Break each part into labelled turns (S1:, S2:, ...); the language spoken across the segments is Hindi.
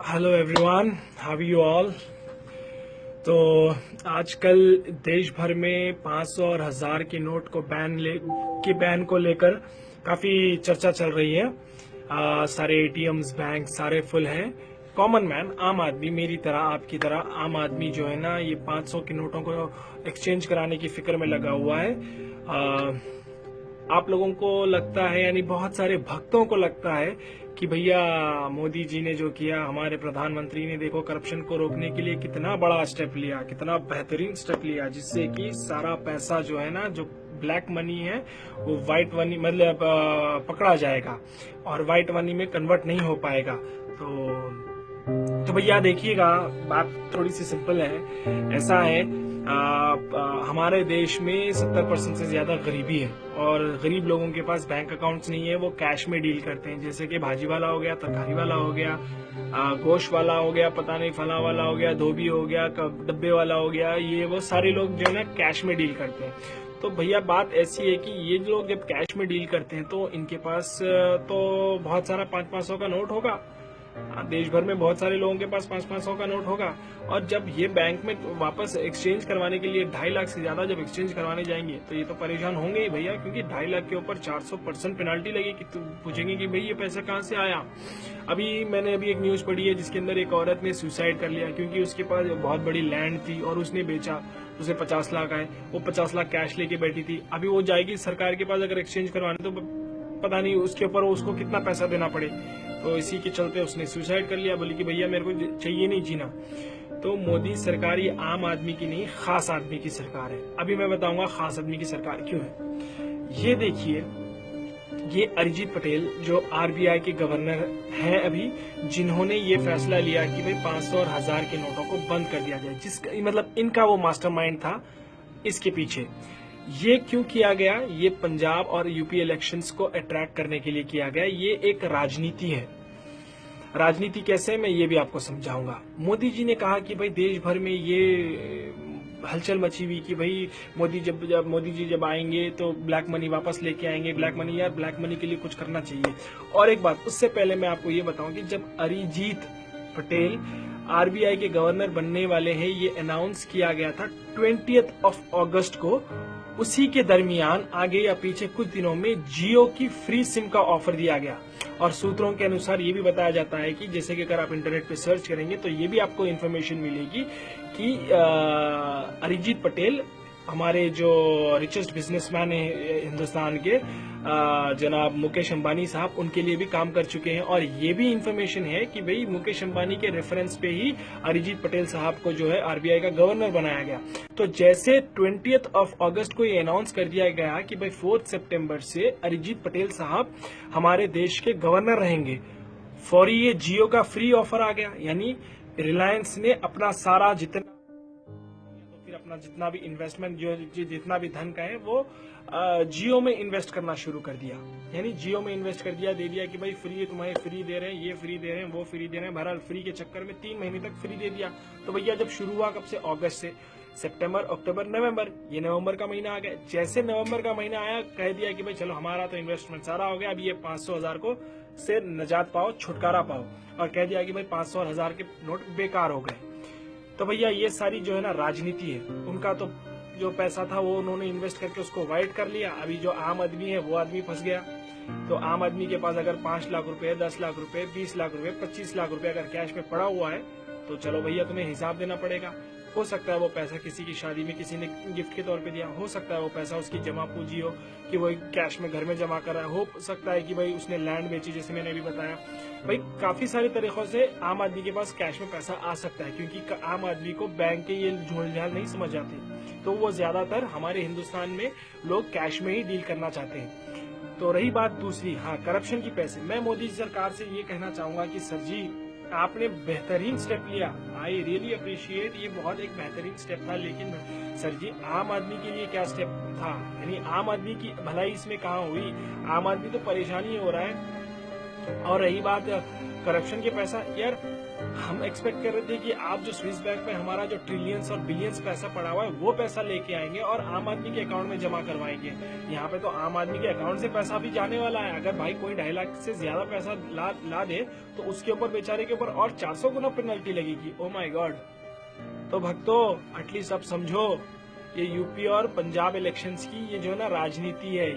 S1: Hello everyone, how you all. तो आजकल देश भर में 500 और 1000 के नोट को बैन को लेकर काफी चर्चा चल रही है। सारे एटीएम्स, बैंक सारे फुल हैं। कॉमन मैन, आम आदमी, मेरी तरह आपकी तरह आम आदमी जो है ना, ये 500 के नोटों को एक्सचेंज कराने की फिक्र में लगा हुआ है। आप लोगों को लगता है, यानी बहुत सारे भक्तों को लगता है कि भैया मोदी जी ने जो किया, हमारे प्रधानमंत्री ने देखो करप्शन को रोकने के लिए कितना बड़ा स्टेप लिया, कितना बेहतरीन स्टेप लिया, जिससे कि सारा पैसा जो है ना, जो ब्लैक मनी है वो व्हाइट मनी मतलब पकड़ा जाएगा और व्हाइट मनी में कन्वर्ट नहीं हो पाएगा। तो भैया देखिएगा, बात थोड़ी सी सिंपल है। ऐसा है, हमारे देश में 70% से ज्यादा गरीबी है और गरीब लोगों के पास बैंक अकाउंट्स नहीं है। वो कैश में डील करते हैं, जैसे कि भाजी वाला हो गया, तरकारी वाला हो गया, गोश्त वाला हो गया, पता नहीं फला वाला हो गया, धोबी हो गया, डब्बे वाला हो गया। ये वो सारे लोग जो है ना कैश में डील करते हैं। तो भैया बात ऐसी है कि ये लोग जब कैश में डील करते हैं तो इनके पास तो बहुत सारा 500-500 का नोट होगा। देश भर में बहुत सारे लोगों के पास 500-500 का नोट होगा। और जब ये बैंक में वापस एक्सचेंज करवाने के लिए 2.5 लाख से ज्यादा जब एक्सचेंज करवाने जाएंगे तो ये तो परेशान होंगे ही भैया, क्योंकि 2.5 लाख के ऊपर 400% पेनाल्टी लगेगी। तो पूछेंगे कि भाई ये पैसा कहाँ से आया। मैंने अभी एक न्यूज पढ़ी है जिसके अंदर एक औरत ने सुसाइड कर लिया क्योंकि उसके पास बहुत बड़ी लैंड थी और उसने बेचा, उसे 50 लाख आए। वो 50 लाख कैश लेके बैठी थी। अभी वो जाएगी सरकार के पास अगर एक्सचेंज करवाने, तो पता नहीं उसके ऊपर उसको कितना पैसा देना पड़े। तो इसी के चलते उसने सुसाइड कर लिया, बोली कि भैया मेरे को चाहिए नहीं जीना। तो मोदी सरकार ये आम आदमी की नहीं, खास आदमी की सरकार है। अभी मैं बताऊंगा खास आदमी की सरकार क्यों है। ये देखिए, ये अरिजीत पटेल जो आरबीआई के गवर्नर हैं अभी, जिन्होंने ये फैसला लिया कि भाई 500 और 1000 के नोटों को बंद कर दिया जाए, जिसका मतलब इनका वो मास्टरमाइंड था इसके पीछे। ये क्यों किया गया? ये पंजाब और यूपी इलेक्शंस को अट्रैक्ट करने के लिए किया गया। ये एक राजनीति है। राजनीति कैसे, मैं ये भी आपको समझाऊंगा। मोदी जी ने कहा कि भाई देश भर में ये हलचल मची हुई कि भाई मोदी जी जब आएंगे तो ब्लैक मनी वापस लेके आएंगे। ब्लैक मनी, यार ब्लैक मनी के लिए कुछ करना चाहिए। और एक बात, उससे पहले मैं आपको ये बताऊं कि जब अरिजीत पटेल आरबीआई के गवर्नर बनने वाले हैं, ये अनाउंस किया गया था 20 अगस्त को। उसी के दरमियान आगे या पीछे कुछ दिनों में जियो की फ्री सिम का ऑफर दिया गया। और सूत्रों के अनुसार ये भी बताया जाता है कि जैसे कि अगर आप इंटरनेट पे सर्च करेंगे तो ये भी आपको इन्फॉर्मेशन मिलेगी कि अरिजीत पटेल, हमारे जो रिचेस्ट बिजनेसमैन है हिंदुस्तान के, जनाब मुकेश अंबानी साहब, उनके लिए भी काम कर चुके हैं। और ये भी इंफॉर्मेशन है कि भाई मुकेश अंबानी के रेफरेंस पे ही अरिजीत पटेल साहब को जो है आरबीआई का गवर्नर बनाया गया। तो जैसे 20 अगस्त को ये अनाउंस कर दिया गया कि भाई 4 सितंबर से अरिजीत पटेल साहब हमारे देश के गवर्नर रहेंगे, फौरी ये जियो का फ्री ऑफर आ गया। यानी रिलायंस ने अपना सारा जितना भी इन्वेस्टमेंट, जो जितना भी धन का है, वो जियो में इन्वेस्ट करना शुरू कर दिया। यानी जियो में इन्वेस्ट कर दिया, दे दिया कि भाई फ्री, तुम्हें फ्री दे रहे हैं, ये फ्री दे रहे हैं, वो फ्री दे रहे हैं। बहरहाल फ्री के चक्कर में 3 महीने तक फ्री दे दिया। तो भैया जब शुरू हुआ कब से? अगस्त से। सितंबर, अक्टूबर, नवंबर, ये नवंबर का महीना आ गया। जैसे नवंबर का महीना आया, कह दिया कि भाई चलो हमारा तो इन्वेस्टमेंट सारा हो गया, अभी ये 500-1000 को से निजात पाओ, छुटकारा पाओ। और कह दिया कि भाई 500 और 1000 के नोट बेकार हो गए। तो भैया ये सारी जो है ना राजनीति है। उनका तो जो पैसा था वो उन्होंने इन्वेस्ट करके उसको वाइट कर लिया। अभी जो आम आदमी है वो आदमी फंस गया। तो आम आदमी के पास अगर 5 लाख रुपए, 10 लाख रुपए, 20 लाख रुपए, 25 लाख रुपए अगर कैश में पड़ा हुआ है, तो चलो भैया तुम्हें हिसाब देना पड़ेगा। हो सकता है वो पैसा किसी की शादी में किसी ने गिफ्ट के तौर पे दिया, हो सकता है वो पैसा उसकी जमा पूंजी हो कि वो कैश में घर में जमा करा, हो सकता है कि भाई उसने लैंड बेची, जैसे मैंने अभी बताया। भाई काफी सारे तरीकों से आम आदमी के पास कैश में पैसा आ सकता है, क्योंकि आम आदमी को बैंक के ये झोल-झाल नहीं समझ आते। तो वो ज्यादातर हमारे हिंदुस्तान में लोग कैश में ही डील करना चाहते हैं। तो रही बात दूसरी, हाँ, करप्शन की पैसे, मैं मोदी सरकार से ये कहना चाहूंगा कि सर जी, आपने बेहतरीन स्टेप लिया, आई रियली अप्रिशिएट, ये बहुत एक बेहतरीन स्टेप था। लेकिन सर जी, आम आदमी के लिए क्या स्टेप था? यानी आम आदमी की भलाई इसमें कहाँ हुई? आम आदमी तो परेशानी हो रहा है। और रही बात करप्शन के पैसा, यार हम एक्सपेक्ट कर रहे थे कि आप जो स्विस बैंक में हमारा जो ट्रिलियंस और बिलियंस पैसा पड़ा हुआ है वो पैसा लेके आएंगे और आम आदमी के अकाउंट में जमा करवाएंगे। यहाँ पे तो आम आदमी के अकाउंट से पैसा भी जाने वाला है। अगर भाई कोई 2.5 लाख से ज्यादा पैसा ला दे तो उसके ऊपर, बेचारे के ऊपर और 400 गुना पेनल्टी लगेगी। Oh my God. तो भक्तों, एटलीस्ट अब समझो, ये यूपी और पंजाब इलेक्शंस की ये जो है ना राजनीति है,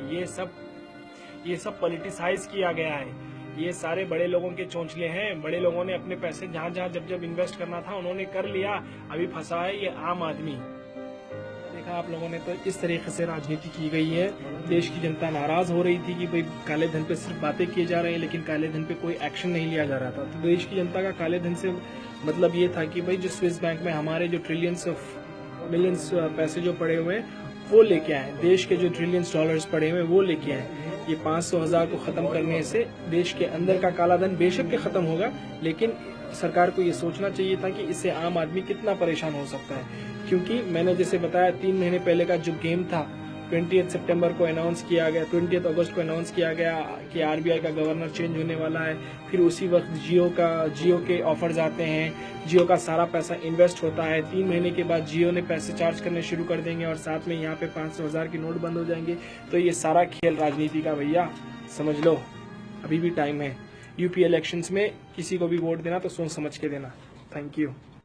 S1: ये सब पॉलिटिसाइज किया गया है। ये सारे बड़े लोगों के चोंचले हैं। बड़े लोगों ने अपने पैसे जहां जब इन्वेस्ट करना था उन्होंने कर लिया। अभी फंसा है ये आम आदमी। देखा आप लोगों ने, तो इस तरीके से राजनीति की गई है। देश की जनता नाराज हो रही थी कि भाई काले धन पे सिर्फ बातें किए जा रहे हैं, लेकिन काले धन पे कोई एक्शन नहीं लिया जा रहा था। तो देश की जनता का काले धन से मतलब ये था कि भाई जो स्विस बैंक में हमारे जो ट्रिलियंस ऑफ मिलियंस पैसे जो पड़े हुए हैं वो लेके आए, देश के जो ट्रिलियंस डॉलर्स पड़े हुए हैं वो लेके आए। ये 500,000 को खत्म करने से देश के अंदर का काला धन बेशक के खत्म होगा, लेकिन सरकार को ये सोचना चाहिए था कि इससे आम आदमी कितना परेशान हो सकता है। क्योंकि मैंने जैसे बताया 3 महीने पहले का जो गेम था, 20 सितंबर को अनाउंस किया गया, 20 अगस्त को अनाउंस किया गया कि आरबीआई का गवर्नर चेंज होने वाला है। फिर उसी वक्त जियो के ऑफर्स आते हैं, जियो का सारा पैसा इन्वेस्ट होता है। 3 महीने के बाद जियो ने पैसे चार्ज करने शुरू कर देंगे और साथ में यहाँ पे 500,000 के नोट बंद हो जाएंगे। तो ये सारा खेल राजनीति का, भैया समझ लो, अभी भी टाइम है। यूपी इलेक्शंस में किसी को भी वोट देना तो सोच समझ के देना। Thank you.